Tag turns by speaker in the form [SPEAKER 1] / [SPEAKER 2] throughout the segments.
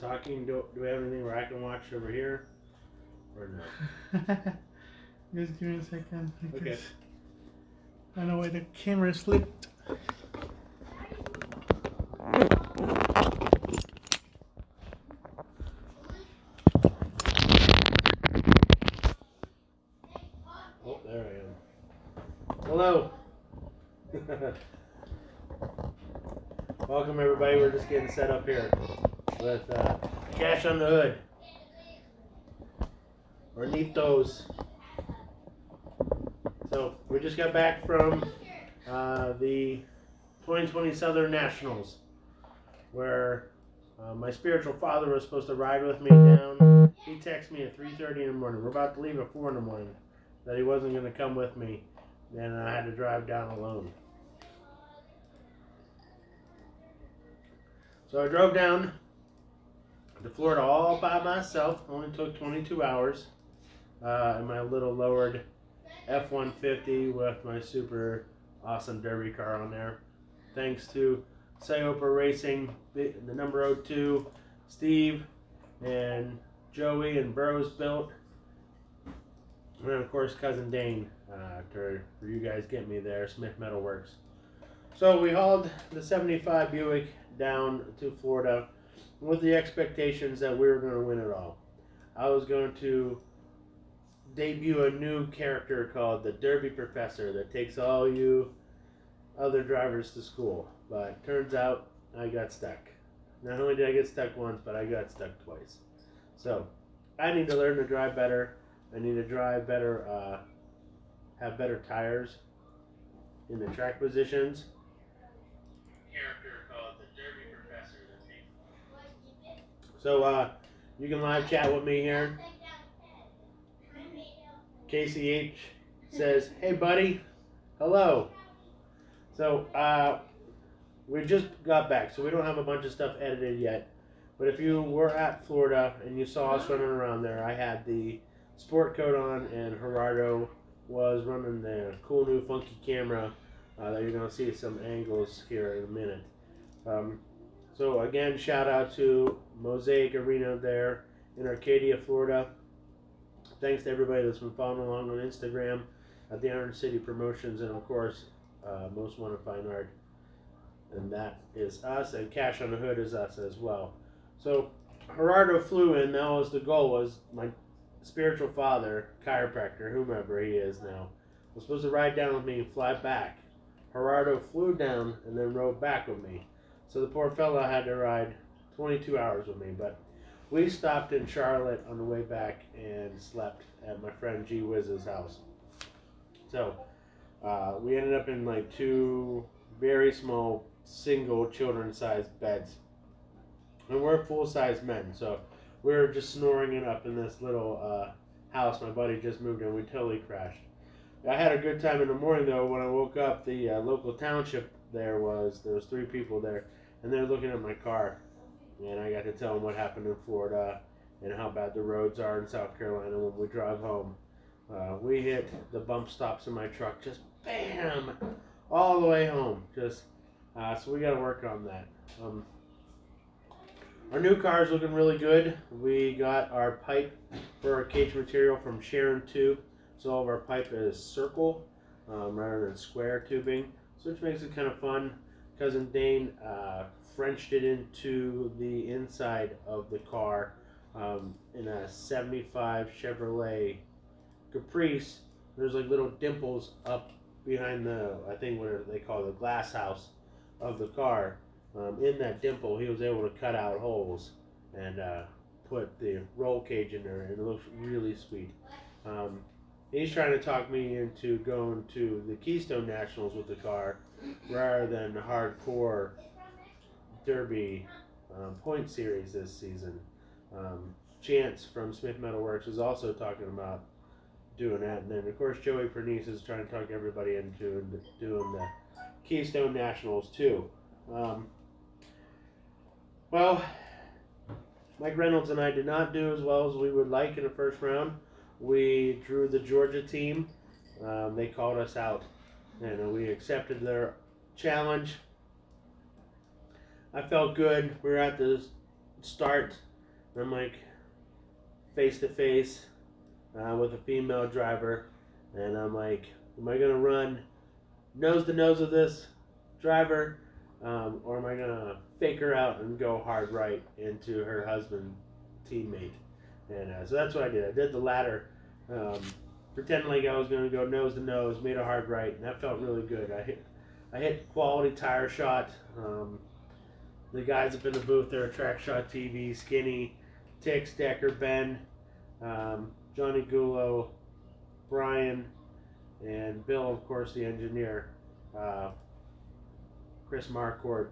[SPEAKER 1] talking. Do we have anything where I can watch over here? Or no?
[SPEAKER 2] Just give me a second.
[SPEAKER 1] Okay.
[SPEAKER 2] I don't know why the camera slipped.
[SPEAKER 1] Oh, there I am. Hello. Welcome everybody. We're just getting set up here with Cash on the Hood. Hornitos. So we just got back from the 2020 Southern Nationals, where my spiritual father was supposed to ride with me down. He texted me at 3:30 in the morning. We're about to leave at 4 in the morning. That he wasn't going to come with me, and I had to drive down alone. So I drove down to Florida all by myself. Only took 22 hours in my little lowered F-150 with my super awesome derby car on there. Thanks to Sayopa Racing, the number 02, Steve and Joey and Bros built. And then of course Cousin Dane for you guys getting me there, Smith Metalworks. So we hauled the 75 Buick down to Florida with the expectations that we were going to win it all. I was going to debut a new character called the Derby Professor that takes all you other drivers to school. But turns out I got stuck. Not only did I get stuck once, but I got stuck twice. So I need to learn to drive better. I need to drive better, have better tires in the track positions. Character called the Derby Professor. So you can live chat with me here. KCH says, "Hey buddy, hello." So we just got back, so we don't have a bunch of stuff edited yet. But if you were at Florida and you saw us running around there, I had the sport coat on, and Gerardo was running the cool new funky camera that you're going to see some angles here in a minute. So again, shout out to Mosaic Arena there in Arcadia, Florida. Thanks to everybody that's been following along on Instagram at the Iron City Promotions, and of course, Most Wanted Fine Art. And that is us, and Cash on the Hood is us as well. So Gerardo flew in. That was the goal. Was my spiritual father, chiropractor, whomever he is now, was supposed to ride down with me and fly back. Gerardo flew down and then rode back with me. So the poor fella had to ride 22 hours with me. But we stopped in Charlotte on the way back and slept at my friend G Wiz's house. So we ended up in like two very small single children-sized beds. And we're full-size men, so we were just snoring it up in this little house my buddy just moved in. We totally crashed. I had a good time in the morning, though. When I woke up, the local township there was 3 people there, and they're looking at my car. And I got to tell them what happened in Florida and how bad the roads are in South Carolina when we drive home. We hit the bump stops in my truck, just bam, all the way home. Just so we got to work on that. Our new car is looking really good. We got our pipe for our cage material from Sharon Tube. So all of our pipe is circle rather than square tubing, so which makes it kind of fun. Cousin Dane Frenched it into the inside of the car in a 75 Chevrolet Caprice. There's like little dimples up behind the, I think what they call the glass house of the car. In that dimple, he was able to cut out holes and put the roll cage in there, and it looks really sweet. He's trying to talk me into going to the Keystone Nationals with the car rather than the hardcore Derby point series this season. Chance from Smith Metalworks is also talking about doing that, and then of course Joey Pernice is trying to talk everybody into doing the Keystone Nationals too. Well, Mike Reynolds and I did not do as well as we would like in the first round. We drew the Georgia team. They called us out, and we accepted their challenge. I felt good. We were at the start I'm like face to face with a female driver, and I'm like, am I gonna run nose to nose with this driver, or am I gonna fake her out and go hard right into her husband teammate? And so that's what I did. I did the latter, pretending like I was gonna go nose to nose, made a hard right, and that felt really good. I hit quality tire shot. The guys up in the booth, they're Track Shot TV, Skinny, Tix, Decker, Ben, Johnny Gulo, Brian, and Bill, of course, the engineer, Chris Marcourt.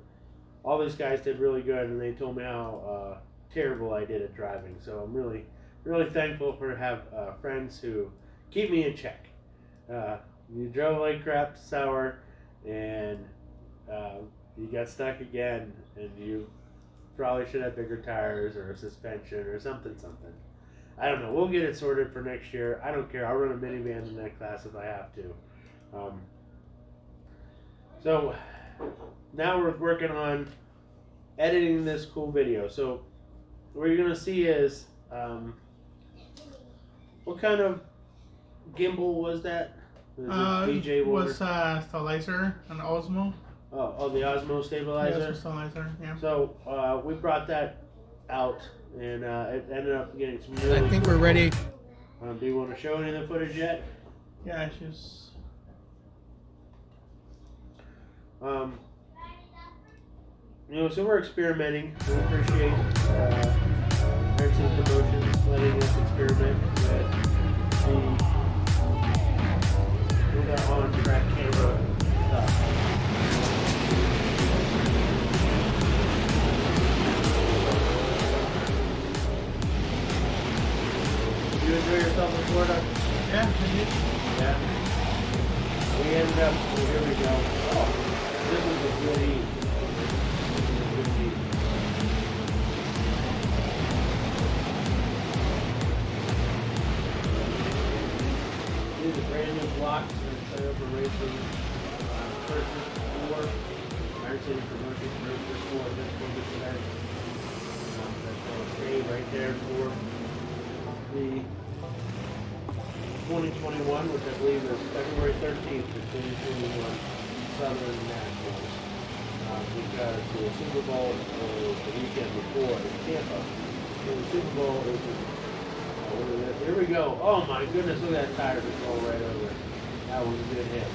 [SPEAKER 1] All these guys did really good, and they told me how terrible I did at driving. So I'm really, really thankful for have friends who keep me in check. You drove like crap, sour, and you got stuck again, and you probably should have bigger tires or a suspension or something. I don't know. We'll get it sorted for next year. I don't care. I'll run a minivan in that class if I have to. So now we're working on editing this cool video. So what you're going to see is what kind of gimbal was that? Was it DJ
[SPEAKER 2] it was stabilizer, an Osmo.
[SPEAKER 1] Oh, the Osmo stabilizer?
[SPEAKER 2] Yeah, stabilizer, yeah.
[SPEAKER 1] So we brought that out, and it ended up getting some really
[SPEAKER 2] I think we're ready.
[SPEAKER 1] Do you want to show any of the footage yet?
[SPEAKER 2] Yeah, it's just...
[SPEAKER 1] So we're experimenting. We appreciate Demolition letting us experiment with our on-track camera stuff. Did you enjoy yourself in Florida?
[SPEAKER 2] Yeah, I did.
[SPEAKER 1] Yeah. We ended up, here we go. Oh, this was a good eat. These are brand new blocks that set up for racing. First is 4. Iron City Promotion first 4 of this one today. That's a right there for the 2021, which I believe is February 13th of 2021 Southern Nationals. Because the Super Bowl was the weekend before in Tampa. So the Super Bowl is here we go. Oh my goodness, look at that tire just roll right over. That was a good hit.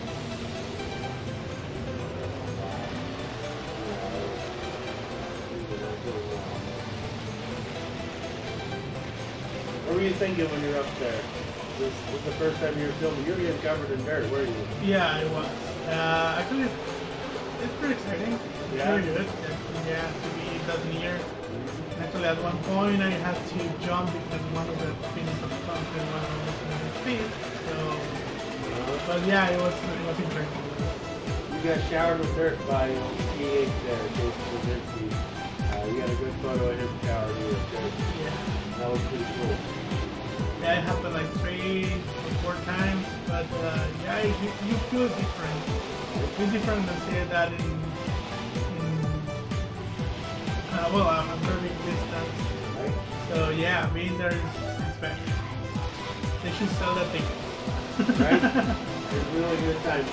[SPEAKER 1] What were you thinking when you're up there? This was the first time you were filming. You were getting covered in dirt, weren't you?
[SPEAKER 2] Yeah, it was. Actually, it's pretty exciting. It's
[SPEAKER 1] Yeah.
[SPEAKER 2] really good. Yeah, to be that near. Actually, at one point I had to jump because one of the pins of something was on the speed. So, but yeah, it was incredible.
[SPEAKER 1] You got showered with dirt by PH there, Jason Krasinski. You got a good photo of him showered with dirt.
[SPEAKER 2] Yeah.
[SPEAKER 1] That was pretty cool.
[SPEAKER 2] Yeah, it happened like 3 or 4 times, but yeah, you feel different. It's different than say that in well, I'm a very big distance.
[SPEAKER 1] Right?
[SPEAKER 2] So yeah, being there is special. They should sell that thing.
[SPEAKER 1] Right? It was a really good time.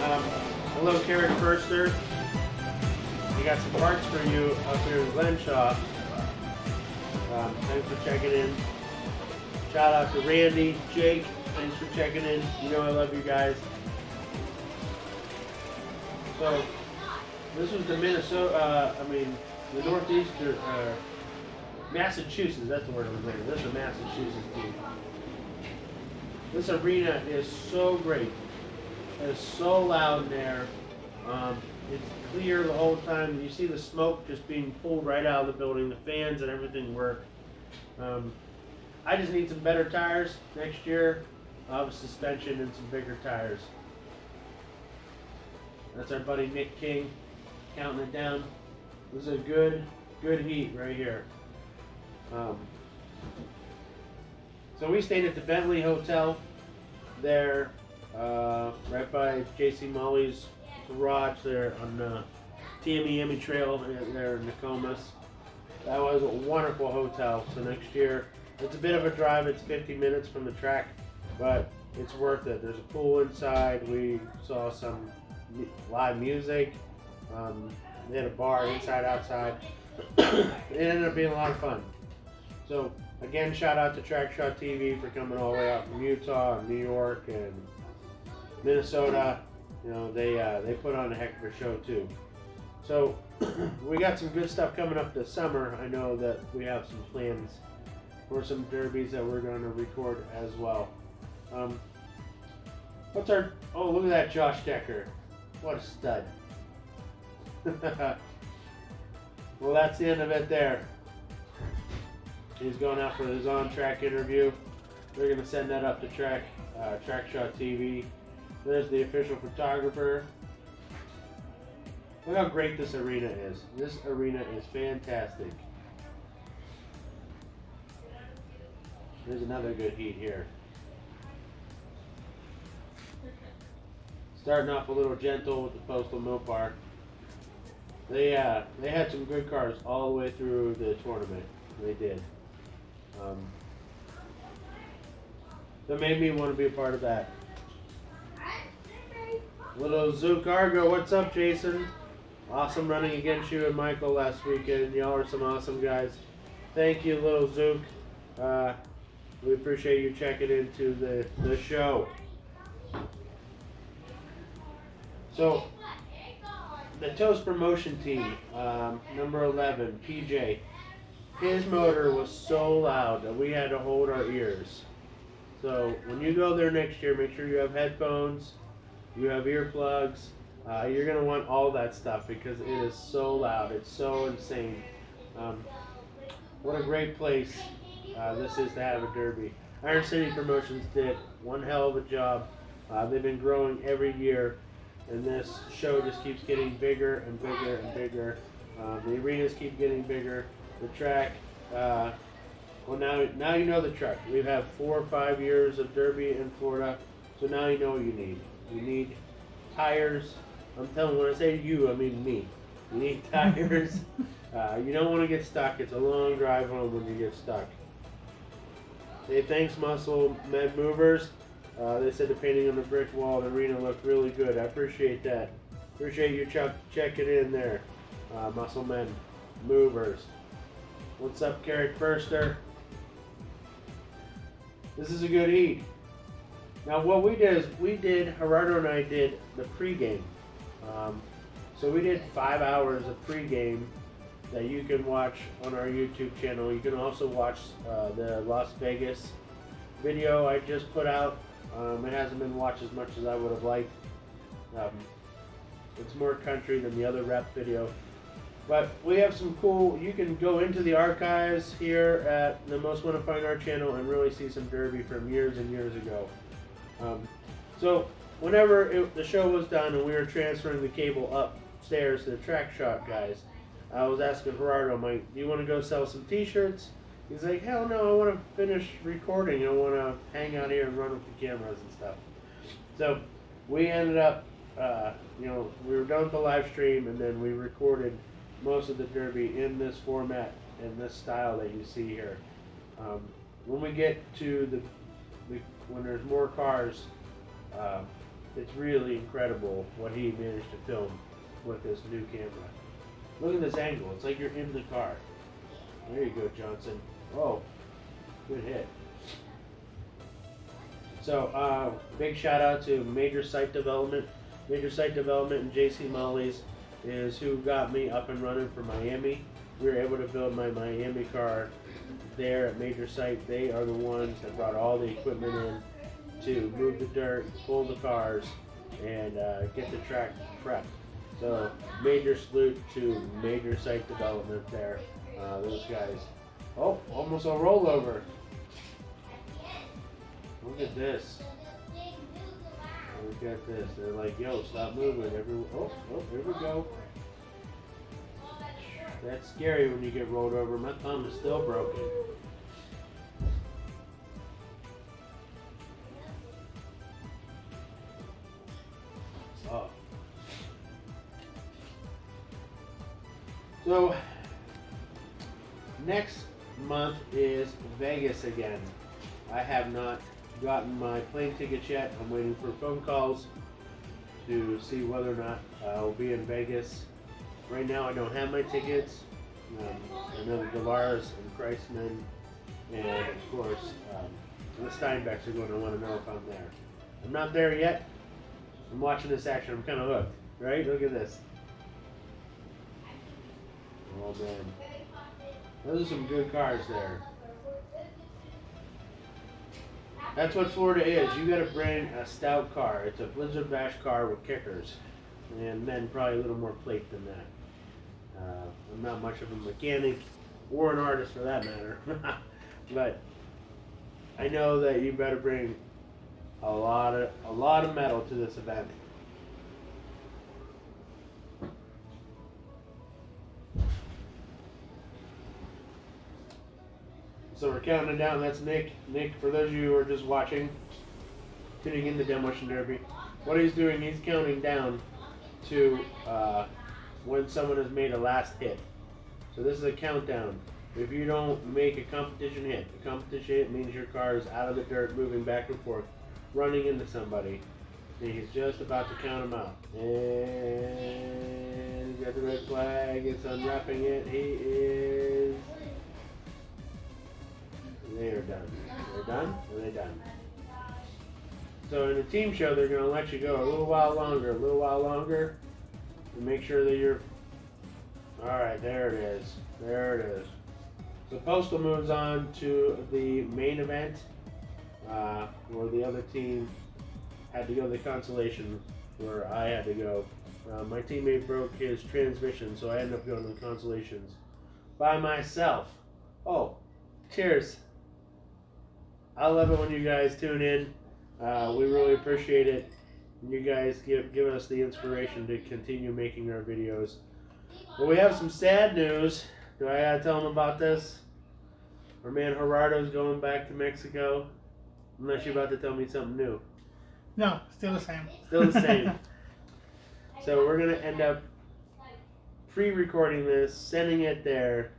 [SPEAKER 1] Hello, Carrick Firster. We got some parts for you up here in Glenshaw. Thanks for checking in. Shout out to Randy, Jake. Thanks for checking in. You know I love you guys. So, this was the the Northeastern, Massachusetts, that's the word I was looking for. This is the Massachusetts team. This arena is so great. It's so loud in there. It's clear the whole time. You see the smoke just being pulled right out of the building. The fans and everything work. I just need some better tires next year. I'll have a suspension and some bigger tires. That's our buddy Nick King counting it down. This is a good heat right here. So we stayed at the Bentley Hotel there, right by J.C. Molly's garage there on the Tamiami Trail there in Nokomis. That was a wonderful hotel. So next year, it's a bit of a drive. It's 50 minutes from the track, but it's worth it. There's a pool inside. We saw some live music. They had a bar inside, outside. It ended up being a lot of fun. So again, shout out to Trackshot TV for coming all the way out from Utah and New York and Minnesota. You know, they put on a heck of a show too. So we got some good stuff coming up this summer. I know that we have some plans for some derbies that we're going to record as well. What's our? Oh, look at that, Josh Decker! What a stud! Well, that's the end of it there. He's going out for his on-track interview. They're going to send that up to Trackshot TV. There's the official photographer. Look how great this arena is. This arena is fantastic. There's another good heat here. Starting off a little gentle with the Postal Mopar. They had some good cars all the way through the tournament. They did. That made me want to be a part of that. Little Zook Argo, what's up, Jason? Awesome running against you and Michael last weekend. Y'all are some awesome guys. Thank you, Little Zook. We appreciate you checking into the show. So, the Toast Promotion team, number 11, PJ. His motor was so loud that we had to hold our ears. So when you go there next year, make sure you have headphones, you have earplugs. You're going to want all that stuff because it is so loud. It's so insane. What a great place this is to have a derby. Iron City Promotions did one hell of a job. They've been growing every year, and this show just keeps getting bigger and bigger and bigger. The arenas keep getting bigger. The track, well, now you know the track. We've had 4 or 5 years of derby in Florida, so now you know what you need. You need tires. I'm telling you, when I say you, I mean me. You need tires. You don't want to get stuck. It's a long drive home when you get stuck. Hey, thanks, Muscle Men Movers. They said the painting on the brick wall of the arena looked really good. I appreciate that. Appreciate you checking in there, Muscle Men Movers. What's up, Carrick Firster? This is a good heat. Now what we did is Gerardo and I did the pregame. So we did 5 hours of pregame that you can watch on our YouTube channel. You can also watch the Las Vegas video I just put out. It hasn't been watched as much as I would have liked. It's more country than the other rep video. But we have some cool, you can go into the archives here at the Most Wanted Fine Art channel and really see some derby from years and years ago. So whenever the show was done and we were transferring the cable upstairs to the track shot guys, I was asking Gerardo, Mike, do you want to go sell some t-shirts? He's like, hell no, I want to finish recording. I want to hang out here and run with the cameras and stuff. So we ended up, we were done with the live stream and then we recorded most of the derby in this format and this style that you see here. When we get to when there's more cars, it's really incredible what he managed to film with this new camera. Look at this angle. It's like you're in the car. There you go, Johnson. Oh, good hit. So, big shout out to Major Site Development. Major Site Development and JC Molly's is who got me up and running for Miami. We were able to build my Miami car there at Major Site. They are the ones that brought all the equipment in to move the dirt, pull the cars, and get the track prepped. So major salute to Major Site Development there. Those guys. Oh, almost a rollover. Look at this. Look at this. They're like, yo, stop moving. Oh, here we go. That's scary when you get rolled over. My thumb is still broken. Oh. So, next month is Vegas again. I have not gotten my plane tickets yet. I'm waiting for phone calls to see whether or not I'll be in Vegas. Right now I don't have my tickets. I know the Devaras and Christman and of course the Steinbecks are going to want to know if I'm there. I'm not there yet. I'm watching this action. I'm kind of hooked, right? Look at this. Oh man, those are some good cars there. That's what Florida is. You got to bring a stout car. It's a Blizzard Bash car with kickers, and then probably a little more plate than that. I'm not much of a mechanic or an artist for that matter, but I know that you better bring a lot of metal to this event. So we're counting down. That's Nick. Nick, for those of you who are just watching, tuning in the Demolition Derby, what he's doing, he's counting down to when someone has made a last hit. So this is a countdown. If you don't make a competition hit means your car is out of the dirt, moving back and forth, running into somebody. And he's just about to count them out. And he's got the red flag. It's unwrapping it. He is... They are done. They're done? Are they done? So in a team show, they're going to let you go a little while longer, to make sure that you're... Alright, there it is. There it is. So Postal moves on to the main event, where the other team had to go to the consolation, where I had to go. My teammate broke his transmission, so I ended up going to the consolations by myself. Oh, cheers. I love it when you guys tune in. We really appreciate it. You guys give us the inspiration to continue making our videos. But we have some sad news. Do I gotta tell them about this? Our man Gerardo's going back to Mexico. Unless you're about to tell me something new.
[SPEAKER 2] No, still the same.
[SPEAKER 1] Still the same. So we're gonna end up pre-recording this, sending it there,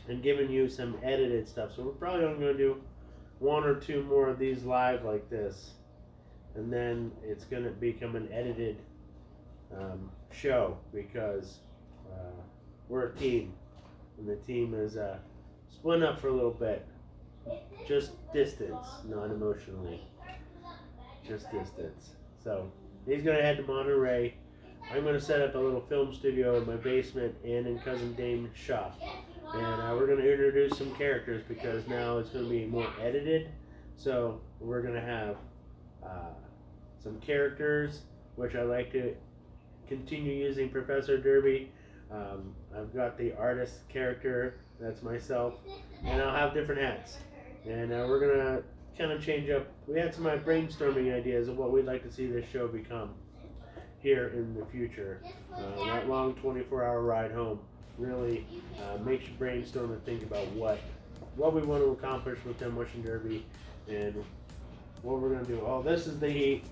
[SPEAKER 1] and giving you some edited stuff. So we're probably only gonna do one or two more of these live like this, and then it's gonna become an edited show, because we're a team, and the team is split up for a little bit. Just distance, not emotionally. Just distance. So he's gonna head to Monterey. I'm gonna set up a little film studio in my basement and in Cousin Damon's shop. And we're going to introduce some characters, because now it's going to be more edited. So we're going to have some characters, which I like to continue using Professor Derby. I've got the artist character, that's myself, and I'll have different hats. And we're going to kind of change up. We had some brainstorming ideas of what we'd like to see this show become here in the future. That long 24-hour ride home really makes you brainstorm and think about what we want to accomplish with Demolition Derby and what we're going to do. Oh, this is the heat.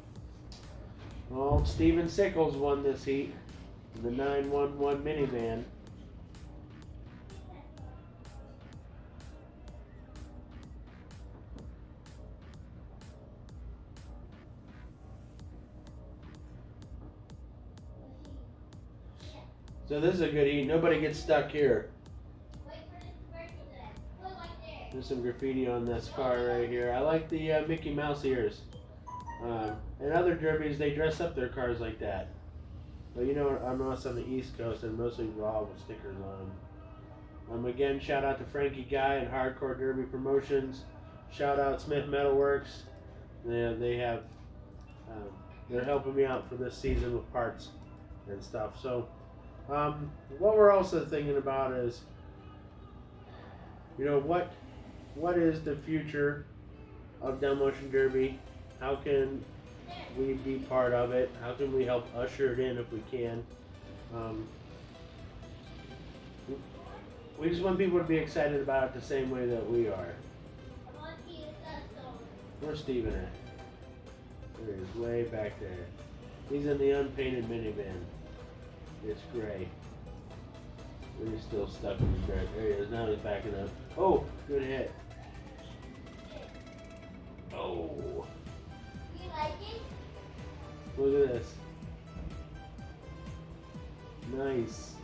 [SPEAKER 1] Well, Steven Sickles won this heat in the 911 minivan. So this is a good heat. Nobody gets stuck here. There's some graffiti on this car right here. I like the Mickey Mouse ears. And other derbies, they dress up their cars like that. But you know, I'm also on the East Coast and mostly raw with stickers on. Again, shout out to Frankie Guy and Hardcore Derby Promotions. Shout out Smith Metalworks. They have, they're helping me out for this season with parts and stuff. So. What we're also thinking about is, you know, what is the future of Demolition Derby? How can we be part of it? How can we help usher it in if we can? We just want people to be excited about it the same way that we are. Where's Steven at? There he is, way back there. He's in the unpainted minivan. It's gray. He's still stuck in the dirt. There he is. Now he's backing up. Oh, good hit. Oh.
[SPEAKER 3] You like it?
[SPEAKER 1] Look at this. Nice.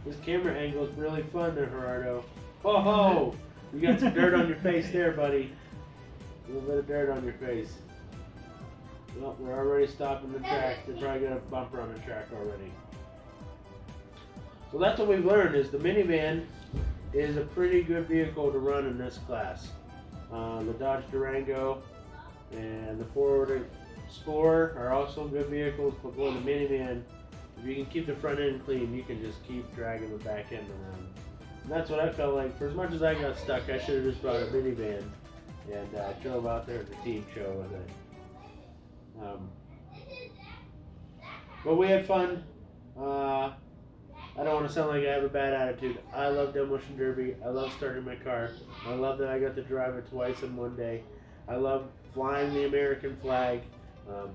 [SPEAKER 1] This camera angle is really fun there, Gerardo. Oh ho! You got some dirt on your face there, buddy. A little bit of dirt on your face. Well, we're already stopping the track. They probably got a bumper on the track already. So that's what we've learned is the minivan is a pretty good vehicle to run in this class. The Dodge Durango and the Ford Explorer are also good vehicles, but boy, the minivan, if you can keep the front end clean, you can just keep dragging the back end around. And that's what I felt like. For as much as I got stuck, I should have just brought a minivan and drove out there at the team show with it. But we had fun. I don't want to sound like I have a bad attitude. I love Demolition Derby. I love starting my car. I love that I got to drive it twice in one day. I love flying the American flag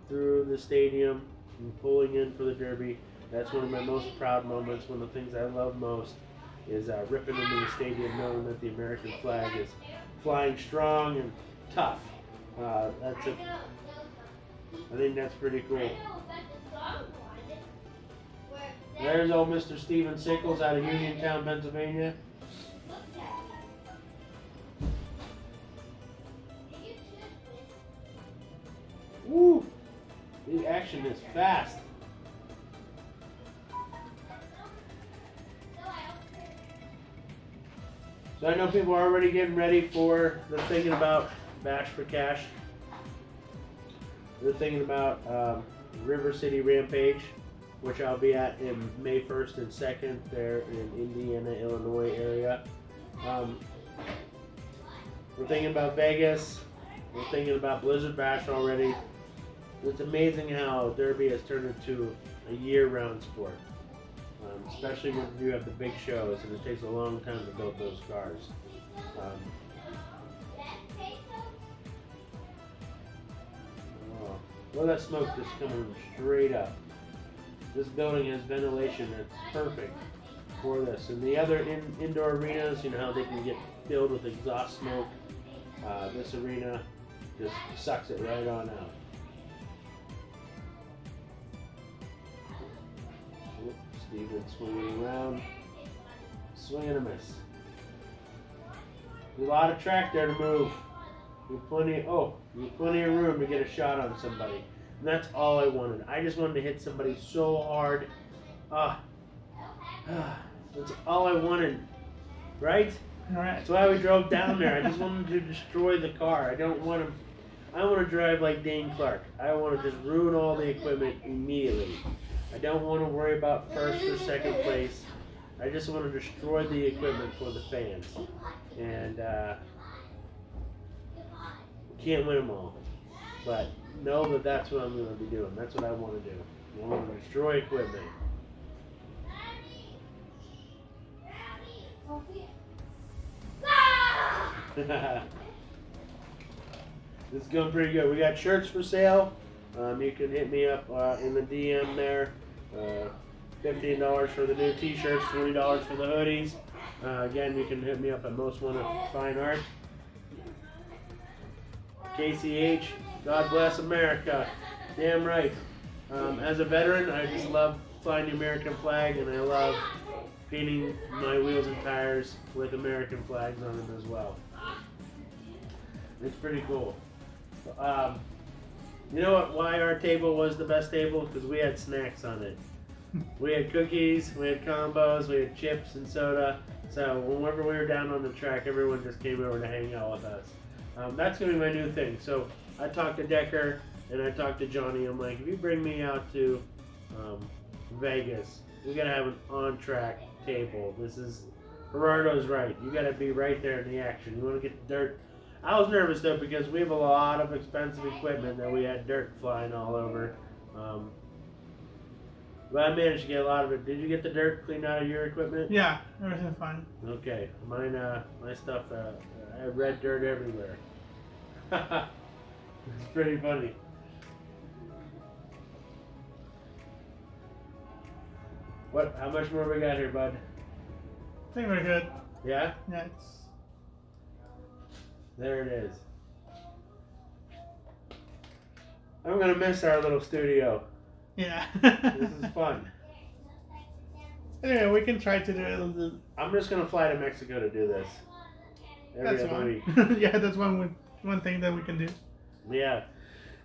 [SPEAKER 1] through the stadium and pulling in for the Derby. That's one of my most proud moments. One of the things I love most is ripping into the stadium knowing that the American flag is flying strong and tough. That's it. I think that's pretty cool. There's old Mr. Steven Sickles out of Uniontown, Pennsylvania. Woo! The action is fast. So I know people are already getting ready for, they're thinking about Bash for Cash. They're thinking about River City Rampage, which I'll be at in May 1st and 2nd there in Indiana, Illinois area. We're thinking about Vegas. We're thinking about Blizzard Bash already. It's amazing how Derby has turned into a year-round sport, especially when you have the big shows and it takes a long time to build those cars. Well, that smoke just coming straight up. This building has ventilation that's perfect for this. And the other indoor arenas, you know how they can get filled with exhaust smoke. This arena just sucks it right on out. Steven swinging around, swing and a miss. There's a lot of track there to move. You have plenty of room to get a shot on somebody. And that's all I wanted. I just wanted to hit somebody so hard. That's all I wanted. Right?
[SPEAKER 2] Alright.
[SPEAKER 1] That's why we drove down there. I just wanted to destroy the car. I want to drive like Dane Clark. I want to just ruin all the equipment immediately. I don't want to worry about first or second place. I just want to destroy the equipment for the fans. And can't win them all. But know that that's what I'm going to be doing. That's what I want to do. I want to destroy equipment. This is going pretty good. We got shirts for sale. You can hit me up in the DM there. $15 for the new t-shirts, $20 for the hoodies. Again, you can hit me up at Most Wanted Fine Art. KCH, God bless America. Damn right. As a veteran, I just love flying the American flag, and I love painting my wheels and tires with American flags on them as well. It's pretty cool. You know what? Why our table was the best table? Because we had snacks on it. We had cookies, we had combos, we had chips and soda. So whenever we were down on the track, everyone just came over to hang out with us. That's going to be my new thing. So I talked to Decker and I talked to Johnny. I'm like, if you bring me out to Vegas, we got to have an on-track table. Gerardo's right. You got to be right there in the action. You want to get the dirt. I was nervous though because we have a lot of expensive equipment that we had dirt flying all over. But I managed to get a lot of it. Did you get the dirt cleaned out of your equipment?
[SPEAKER 2] Yeah, everything's fine.
[SPEAKER 1] Okay, mine, my stuff, I have red dirt everywhere. It's pretty funny. How much more we got here, bud?
[SPEAKER 2] think we're good.
[SPEAKER 1] Yeah?
[SPEAKER 2] Yeah, it's...
[SPEAKER 1] There it is. I'm gonna miss our little studio.
[SPEAKER 2] Yeah.
[SPEAKER 1] This is fun.
[SPEAKER 2] Anyway, we can try to do it.
[SPEAKER 1] I'm just gonna fly to Mexico to do this. Every
[SPEAKER 2] That's
[SPEAKER 1] other
[SPEAKER 2] fine.
[SPEAKER 1] week.
[SPEAKER 2] Yeah, that's one thing that we can do.
[SPEAKER 1] Yeah.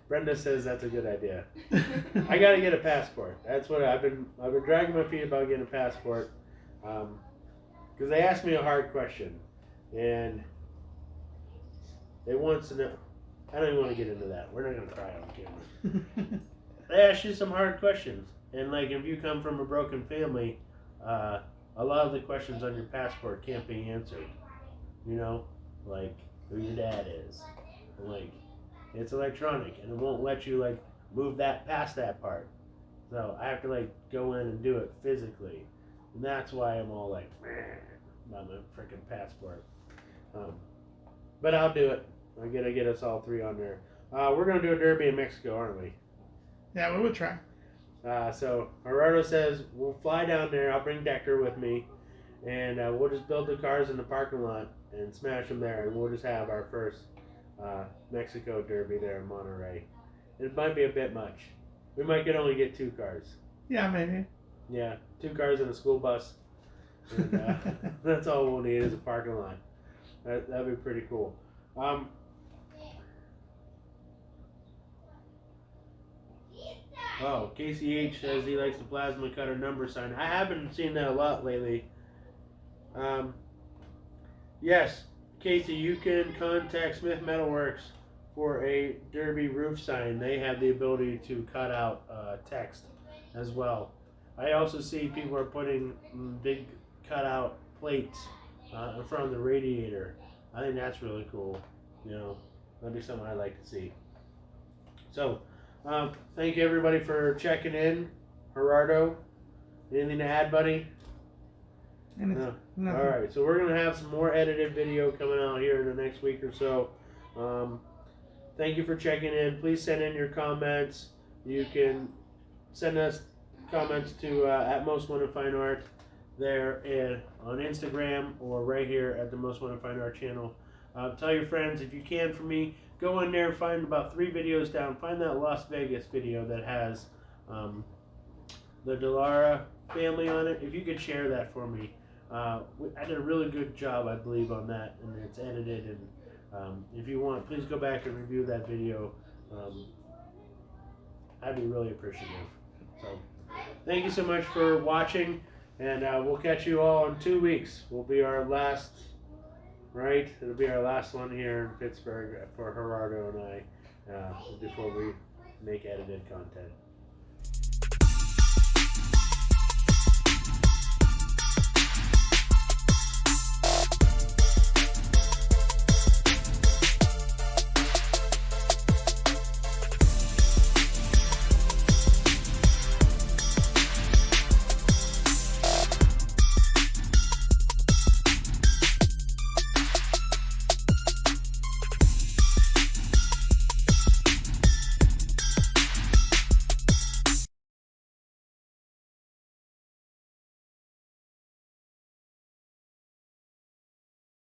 [SPEAKER 1] Brenda says that's a good idea. I gotta get a passport. That's what I've been dragging my feet about getting a passport. Because they asked me a hard question. And they want to know. I don't even want to get into that. We're not gonna cry on camera. They ask you some hard questions. And like if you come from a broken family, a lot of the questions on your passport can't be answered. You know? Like who your dad is. And like it's electronic and it won't let you like move that past that part. So I have to like go in and do it physically. And that's why I'm all like about my freaking passport. But I'll do it. I gotta get us all three on there. We're gonna do a derby in Mexico, aren't we?
[SPEAKER 2] Yeah, we would try.
[SPEAKER 1] So Gerardo says we'll fly down there. I'll bring Decker with me, and we'll just build the cars in the parking lot and smash them there, and we'll just have our first Mexico derby there in Monterrey. It might be a bit much. We might only get 2 cars.
[SPEAKER 2] Yeah, maybe.
[SPEAKER 1] Yeah, 2 cars and a school bus. And, that's all we'll need is a parking lot. That'd be pretty cool. Oh, KCH says he likes the plasma cutter number sign. I haven't seen that a lot lately. Yes, Casey, you can contact Smith Metalworks for a derby roof sign. They have the ability to cut out text as well. I also see people are putting big cutout plates in front of the radiator. I think that's really cool. You know, that'd be something I'd like to see. So, thank you everybody for checking in. Gerardo, anything to add, buddy? No.
[SPEAKER 2] Nothing.
[SPEAKER 1] All right, so we're gonna have some more edited video coming out here in the next week or so. Thank you for checking in. Please send in your comments. You can send us comments to at Most Wanted Fine Art there on Instagram or right here at the Most Wanted Fine Art channel. Tell your friends if you can for me. Go in there, find about 3 videos down. Find that Las Vegas video that has the Delara family on it. If you could share that for me. I did a really good job, I believe, on that, and it's edited. And if you want, please go back and review that video. I'd be really appreciative. So, thank you so much for watching, and we'll catch you all in 2 weeks. Will be our last, right? It'll be our last one here in Pittsburgh for Gerardo and I before we make edited content.